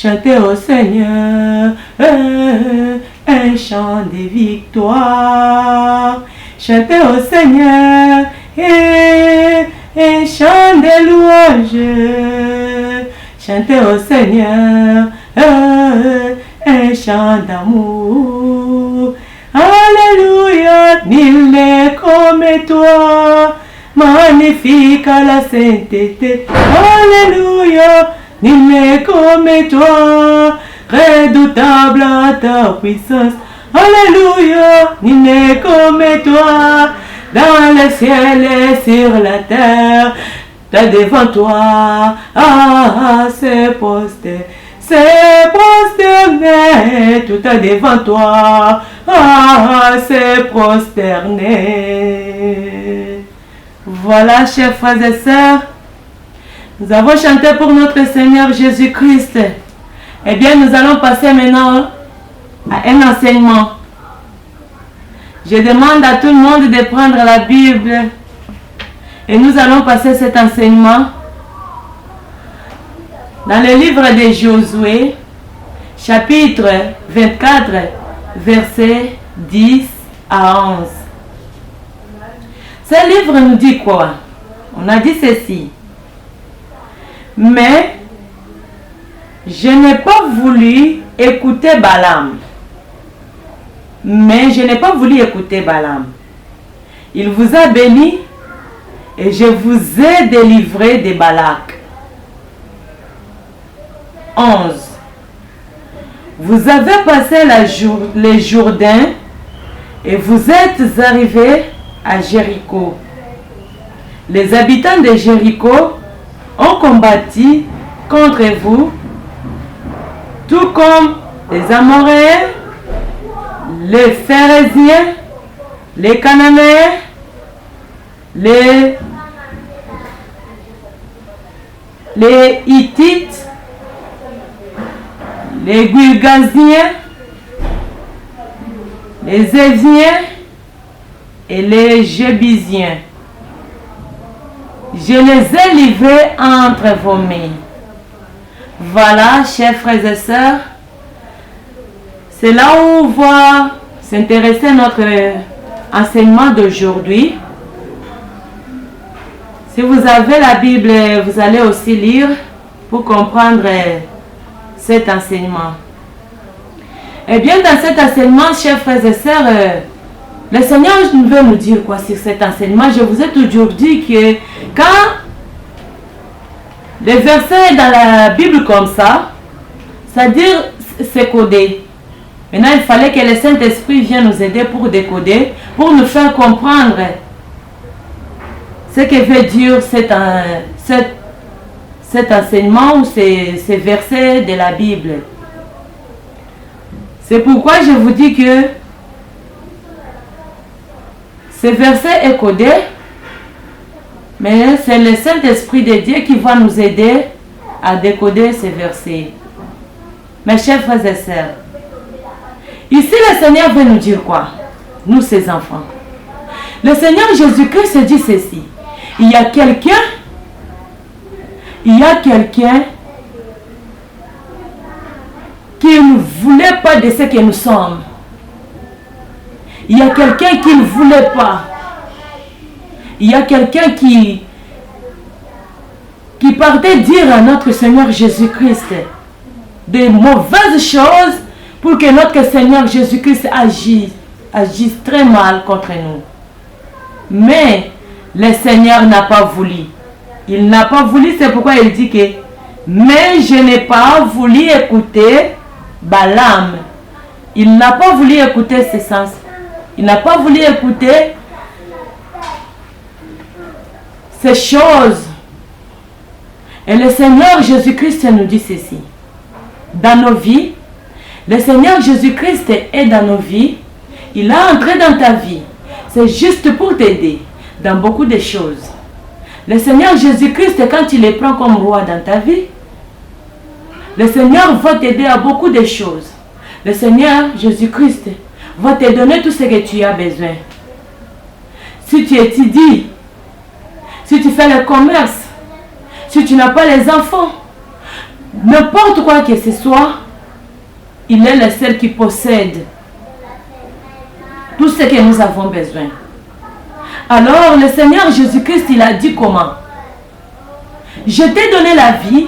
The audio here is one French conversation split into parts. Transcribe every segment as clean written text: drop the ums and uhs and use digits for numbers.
chantez au Seigneur un chant de victoire. Chantez au Seigneur un chant de louange. Chantez au Seigneur un chant d'amour. Alléluia, nul n'est comme toi, magnifique à la sainteté. Alléluia, nul n'est comme toi, redoutable à ta puissance. Alléluia, nul n'est comme toi, dans le ciel et sur la terre. T'as devant toi, c'est posté. C'est prosterné, tout est devant toi, c'est prosterné. Voilà, chers frères et sœurs, nous avons chanté pour notre Seigneur Jésus-Christ. Eh bien, nous allons passer maintenant à un enseignement. Je demande à tout le monde de prendre la Bible et nous allons passer cet enseignement dans le livre de Josué, chapitre 24, versets 10 à 11. Ce livre nous dit quoi? On a dit ceci. Mais je n'ai pas voulu écouter Balaam. Il vous a béni et je vous ai délivré de Balak. 11. Vous avez passé le Jourdain et vous êtes arrivés à Jéricho. Les habitants de Jéricho ont combattu contre vous, tout comme les Amoréens, les Phéréziens, les Cananéens, les Hittites, les Girgasiens, les Éviens et les Jébusiens. Je les ai livrés entre vos mains. Voilà, chers frères et sœurs, c'est là où on va s'intéresser à notre enseignement d'aujourd'hui. Si vous avez la Bible, vous allez aussi lire pour comprendre cet enseignement. Eh bien, dans cet enseignement, chers frères et sœurs, le Seigneur veut nous dire quoi sur cet enseignement? Je vous ai toujours dit que quand les versets dans la Bible comme ça, c'est-à-dire c'est codé. Maintenant, il fallait que le Saint-Esprit vienne nous aider pour décoder, pour nous faire comprendre ce que veut dire cet enseignement ou ces versets de la Bible. C'est pourquoi je vous dis que ce verset est codé, mais c'est le Saint-Esprit de Dieu qui va nous aider à décoder ces versets. Mes chers frères et sœurs, ici le Seigneur veut nous dire quoi? Nous, ses enfants. Le Seigneur Jésus-Christ dit ceci. Il y a quelqu'un qui ne voulait pas de ce que nous sommes. Il y a quelqu'un qui ne voulait pas. Il y a quelqu'un qui partait dire à notre Seigneur Jésus-Christ de mauvaises choses pour que notre Seigneur Jésus-Christ agisse très mal contre nous. Mais le Seigneur n'a pas voulu. Il n'a pas voulu, c'est pourquoi il dit que mais je n'ai pas voulu écouter Balaam. Il n'a pas voulu écouter ses sens. Il n'a pas voulu écouter ces choses. Et le Seigneur Jésus-Christ nous dit ceci. Dans nos vies, le Seigneur Jésus-Christ est dans nos vies. Il est entré dans ta vie. C'est juste pour t'aider dans beaucoup de choses. Le Seigneur Jésus-Christ, quand il les prend comme roi dans ta vie, le Seigneur va t'aider à beaucoup de choses. Le Seigneur Jésus-Christ va te donner tout ce que tu as besoin. Si tu étudies, si tu fais le commerce, si tu n'as pas les enfants, n'importe quoi que ce soit, il est le seul qui possède tout ce que nous avons besoin. Alors le Seigneur Jésus-Christ, il a dit comment? Je t'ai donné la vie,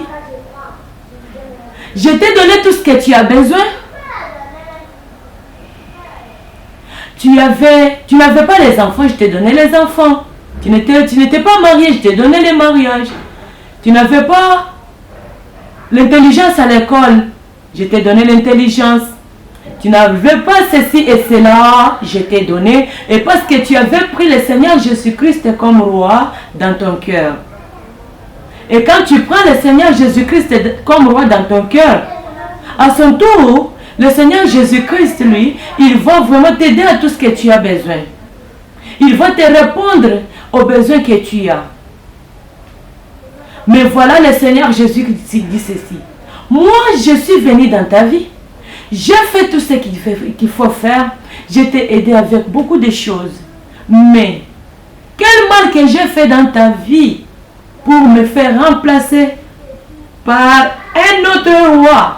je t'ai donné tout ce que tu as besoin. Tu n'avais pas les enfants, je t'ai donné les enfants. Tu n'étais pas marié, je t'ai donné les mariages. Tu n'avais pas l'intelligence à l'école, je t'ai donné l'intelligence. Tu n'avais pas ceci et cela, je t'ai donné. Et parce que tu avais pris le Seigneur Jésus-Christ comme roi dans ton cœur. Et quand tu prends le Seigneur Jésus-Christ comme roi dans ton cœur, à son tour, le Seigneur Jésus-Christ, lui, il va vraiment t'aider à tout ce que tu as besoin. Il va te répondre aux besoins que tu as. Mais voilà, le Seigneur Jésus dit ceci. Moi, je suis venu dans ta vie. J'ai fait tout ce qu'il faut faire. Je t'ai aidé avec beaucoup de choses. Mais, quel mal que j'ai fait dans ta vie pour me faire remplacer par un autre roi?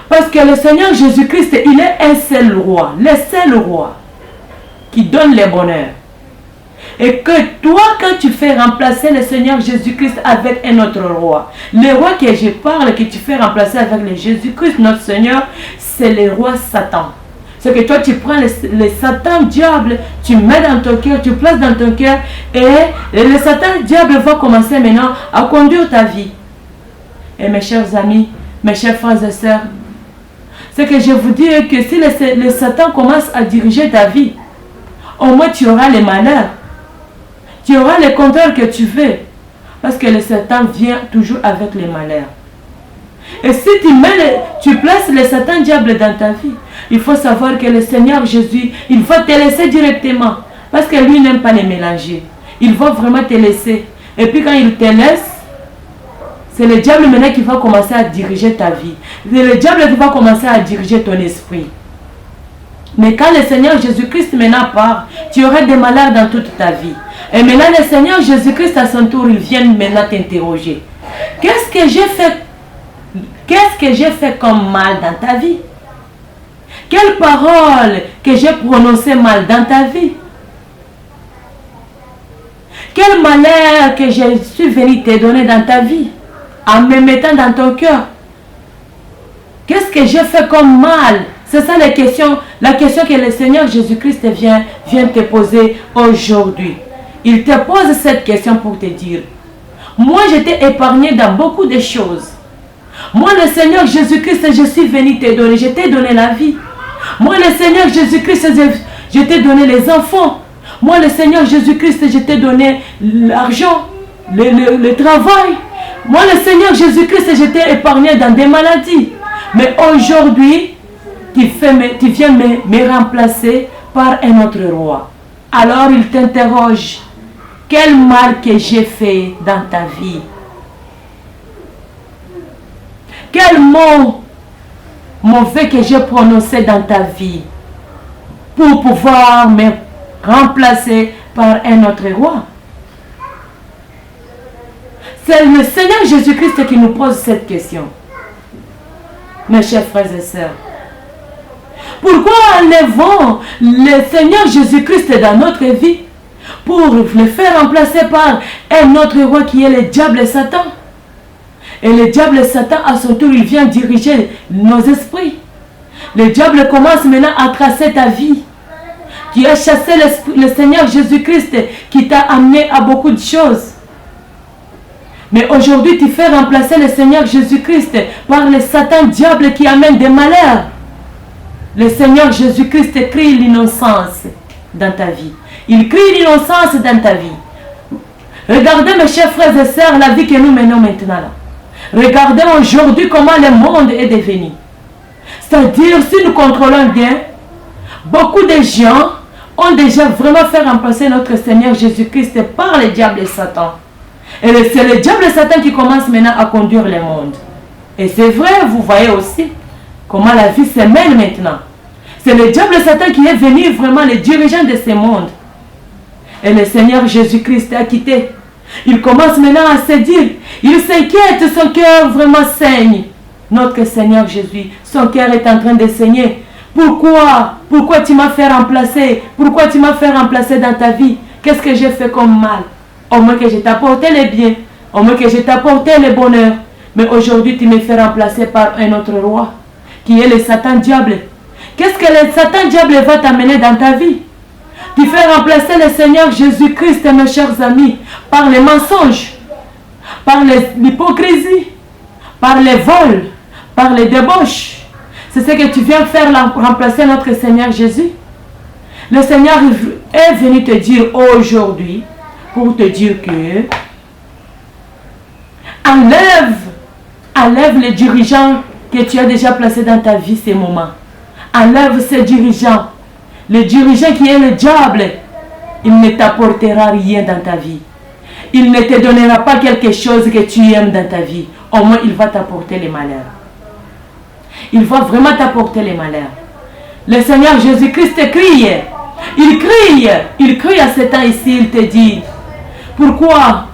Parce que le Seigneur Jésus-Christ, il est un seul roi, le seul roi qui donne le bonheur. Et que toi, quand tu fais remplacer le Seigneur Jésus-Christ avec un autre roi, le roi que je parle, que tu fais remplacer avec le Jésus-Christ, notre Seigneur, c'est le roi Satan. C'est que toi, tu prends le Satan, diable, tu mets dans ton cœur, tu places dans ton cœur, et le Satan, diable va commencer maintenant à conduire ta vie. Et mes chers amis, mes chers frères et sœurs, c'est que je vous dis que si le Satan commence à diriger ta vie, au moins tu auras les malheurs. Tu auras les contrôles que tu veux. Parce que le Satan vient toujours avec les malheurs. Et si tu places le Satan diable dans ta vie, il faut savoir que le Seigneur Jésus, il va te laisser directement. Parce que lui n'aime pas les mélanger. Il va vraiment te laisser. Et puis quand il te laisse, c'est le diable maintenant qui va commencer à diriger ta vie. C'est le diable qui va commencer à diriger ton esprit. Mais quand le Seigneur Jésus-Christ maintenant part, tu auras des malheurs dans toute ta vie. Et maintenant le Seigneur Jésus-Christ à son tour, il vient maintenant t'interroger. Qu'est-ce que j'ai fait comme mal dans ta vie? Quelle parole que j'ai prononcée mal dans ta vie? Quel malheur que je suis venu te donner dans ta vie en me mettant dans ton cœur? Qu'est-ce que j'ai fait comme mal? C'est ça la question que le Seigneur Jésus-Christ vient te poser aujourd'hui. Il te pose cette question pour te dire, moi je t'ai épargné dans beaucoup de choses. Moi le Seigneur Jésus-Christ, je suis venu te donner, je t'ai donné la vie. Moi le Seigneur Jésus-Christ, je t'ai donné les enfants. Moi le Seigneur Jésus-Christ, je t'ai donné l'argent, le travail. Moi le Seigneur Jésus-Christ, je t'ai épargné dans des maladies. Mais aujourd'hui, tu viens me remplacer par un autre roi. Alors il t'interroge, quel mal que j'ai fait dans ta vie? Quel mot mauvais que j'ai prononcé dans ta vie pour pouvoir me remplacer par un autre roi? C'est le Seigneur Jésus-Christ qui nous pose cette question. Mes chers frères et sœurs, pourquoi enlevons le Seigneur Jésus-Christ dans notre vie pour le faire remplacer par un autre roi qui est le diable Satan? Et le diable Satan, à son tour, il vient diriger nos esprits. Le diable commence maintenant à tracer ta vie. Tu as chassé le Seigneur Jésus-Christ qui t'a amené à beaucoup de choses. Mais aujourd'hui, tu fais remplacer le Seigneur Jésus-Christ par le Satan diable qui amène des malheurs. Le Seigneur Jésus-Christ crie l'innocence dans ta vie. Il crie l'innocence dans ta vie. Regardez mes chers frères et sœurs, la vie que nous menons maintenant là. Regardez aujourd'hui comment le monde est devenu. C'est-à-dire, si nous contrôlons bien, beaucoup de gens ont déjà vraiment fait remplacer notre Seigneur Jésus-Christ par le diable et Satan. Et c'est le diable et Satan qui commence maintenant à conduire le monde. Et c'est vrai, vous voyez aussi comment la vie se mène maintenant. C'est le diable et Satan qui est venu vraiment le dirigeant de ce monde. Et le Seigneur Jésus-Christ a quitté. Il commence maintenant à se dire, il s'inquiète, son cœur vraiment saigne. Notre Seigneur Jésus, son cœur est en train de saigner. Pourquoi? Pourquoi tu m'as fait remplacer? Pourquoi tu m'as fait remplacer dans ta vie? Qu'est-ce que j'ai fait comme mal? Au moins que je t'ai apporté les biens, au moins que je t'ai apporté le bonheur. Mais aujourd'hui, tu me fais remplacer par un autre roi, qui est le Satan diable. Qu'est-ce que le Satan diable va t'amener dans ta vie? Tu fais remplacer le Seigneur Jésus-Christ, mes chers amis, par les mensonges, par l'hypocrisie, par les vols, par les débauches. C'est ce que tu viens faire, remplacer notre Seigneur Jésus. Le Seigneur est venu te dire aujourd'hui, pour te dire que enlève les dirigeants que tu as déjà placés dans ta vie ces moments. Enlève ces dirigeants. Le dirigeant qui est le diable, il ne t'apportera rien dans ta vie. Il ne te donnera pas quelque chose que tu aimes dans ta vie. Au moins, il va t'apporter les malheurs. Il va vraiment t'apporter les malheurs. Le Seigneur Jésus-Christ crie. Il crie à Satan ici, il te dit, pourquoi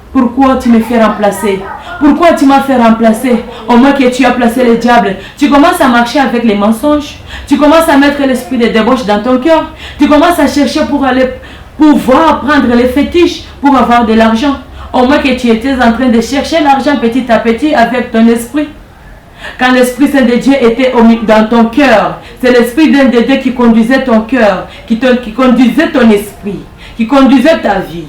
tu me fais remplacer? Pourquoi tu m'as fait remplacer? Au moins que tu as placé le diable. Tu commences à marcher avec les mensonges. Tu commences à mettre l'esprit de débauche dans ton cœur. Tu commences à chercher pour pouvoir prendre les fétiches pour avoir de l'argent. Au moins que tu étais en train de chercher l'argent petit à petit avec ton esprit. Quand l'Esprit Saint de Dieu était dans ton cœur, c'est l'Esprit Saint de Dieu qui conduisait ton cœur, qui conduisait ton esprit, qui conduisait ta vie.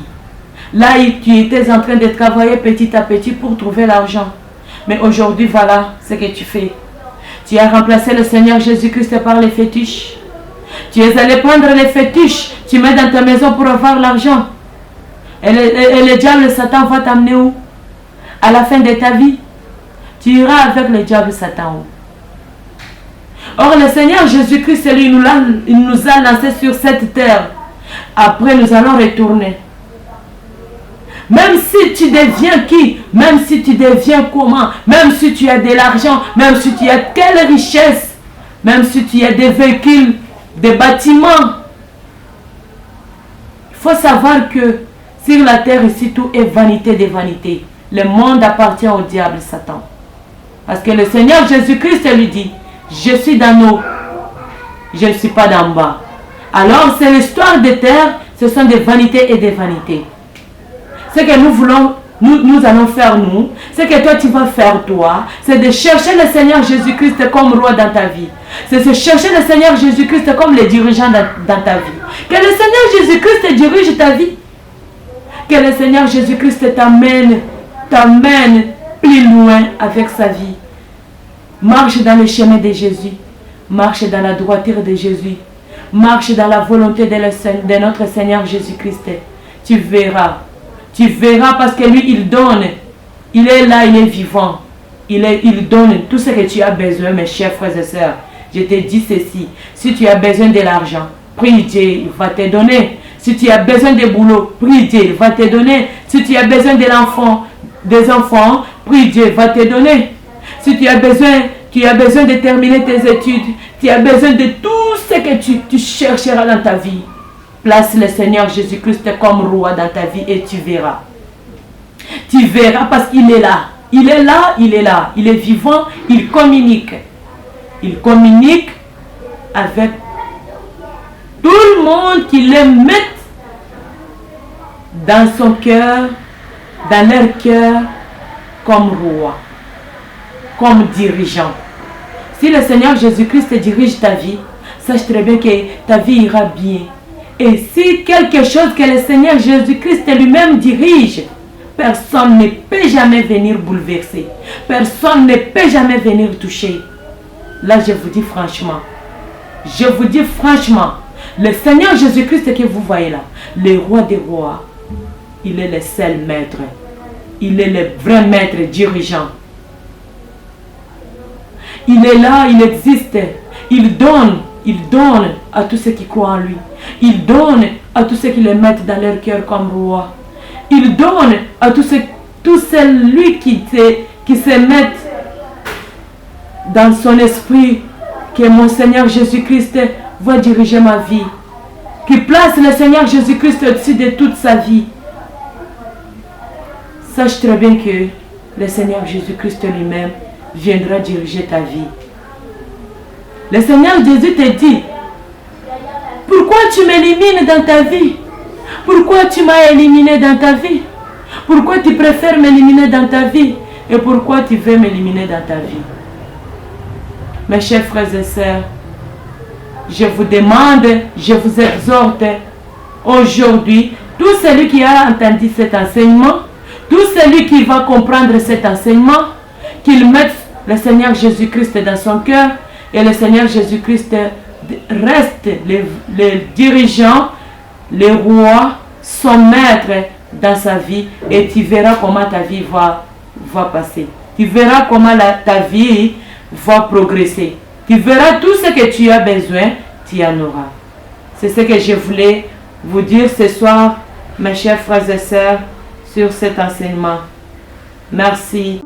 Là, tu étais en train de travailler petit à petit pour trouver l'argent. Mais aujourd'hui, voilà ce que tu fais. Tu as remplacé le Seigneur Jésus-Christ par les fétiches. Tu es allé prendre les fétiches, tu mets dans ta maison pour avoir l'argent. Et le diable, Satan va t'amener où? À la fin de ta vie, tu iras avec le diable Satan où? Or, le Seigneur Jésus-Christ, lui, il nous a lancés sur cette terre. Après, nous allons retourner. Même si tu deviens qui, même si tu deviens comment, même si tu as de l'argent, même si tu as quelle richesse, même si tu as des véhicules, des bâtiments, il faut savoir que sur la terre ici, tout est vanité des vanités. Le monde appartient au diable Satan. Parce que le Seigneur Jésus-Christ lui dit, je suis d'en haut, je ne suis pas d'en bas. Alors c'est l'histoire des terres, ce sont des vanités et des vanités. Ce que nous voulons, nous allons faire nous, ce que toi tu vas faire toi, c'est de chercher le Seigneur Jésus-Christ comme roi dans ta vie. C'est de chercher le Seigneur Jésus-Christ comme le dirigeant dans ta vie. Que le Seigneur Jésus-Christ dirige ta vie. Que le Seigneur Jésus-Christ t'amène plus loin avec sa vie. Marche dans le chemin de Jésus. Marche dans la droiture de Jésus. Marche dans la volonté de notre Seigneur Jésus-Christ. Tu verras. Tu verras parce que lui, il donne. Il est là, il est vivant. Il donne tout ce que tu as besoin, mes chers frères et sœurs. Je te dis ceci. Si tu as besoin de l'argent, prie Dieu, il va te donner. Si tu as besoin de boulot, prie Dieu, il va te donner. Si tu as besoin des enfants, prie Dieu, il va te donner. Si tu as besoin de terminer tes études, tu as besoin de tout ce que tu chercheras dans ta vie. Place le Seigneur Jésus-Christ comme roi dans ta vie et tu verras. Tu verras parce qu'il est là. Il est là, il est là. Il est vivant, il communique. Il communique avec tout le monde qui le met dans son cœur, dans leur cœur, comme roi, comme dirigeant. Si le Seigneur Jésus-Christ dirige ta vie, sache très bien que ta vie ira bien. Et si quelque chose que le Seigneur Jésus-Christ lui-même dirige, personne ne peut jamais venir bouleverser. Personne ne peut jamais venir toucher. Là, je vous dis franchement, le Seigneur Jésus-Christ que vous voyez là, le roi des rois, il est le seul maître. Il est le vrai maître dirigeant. Il est là, il existe. Il donne à tous ceux qui croient en lui. Il donne à tous ceux qui le mettent dans leur cœur comme roi. Il donne à tous celui qui se mettent dans son esprit que mon Seigneur Jésus-Christ va diriger ma vie. Qui place le Seigneur Jésus-Christ au-dessus de toute sa vie. sache très bien que le Seigneur Jésus-Christ lui-même viendra diriger ta vie. Le Seigneur Jésus te dit, pourquoi tu m'élimines dans ta vie? Pourquoi tu m'as éliminé dans ta vie? Pourquoi tu préfères m'éliminer dans ta vie? Et pourquoi tu veux m'éliminer dans ta vie? Mes chers frères et sœurs, je vous demande, je vous exhorte aujourd'hui, tout celui qui a entendu cet enseignement, tout celui qui va comprendre cet enseignement, qu'il mette le Seigneur Jésus-Christ dans son cœur et le Seigneur Jésus-Christ reste le dirigeant, le roi, son maître dans sa vie, et tu verras comment ta vie va passer. Tu verras comment ta vie va progresser. Tu verras tout ce que tu as besoin, tu en auras. C'est ce que je voulais vous dire ce soir, mes chers frères et sœurs, sur cet enseignement. Merci.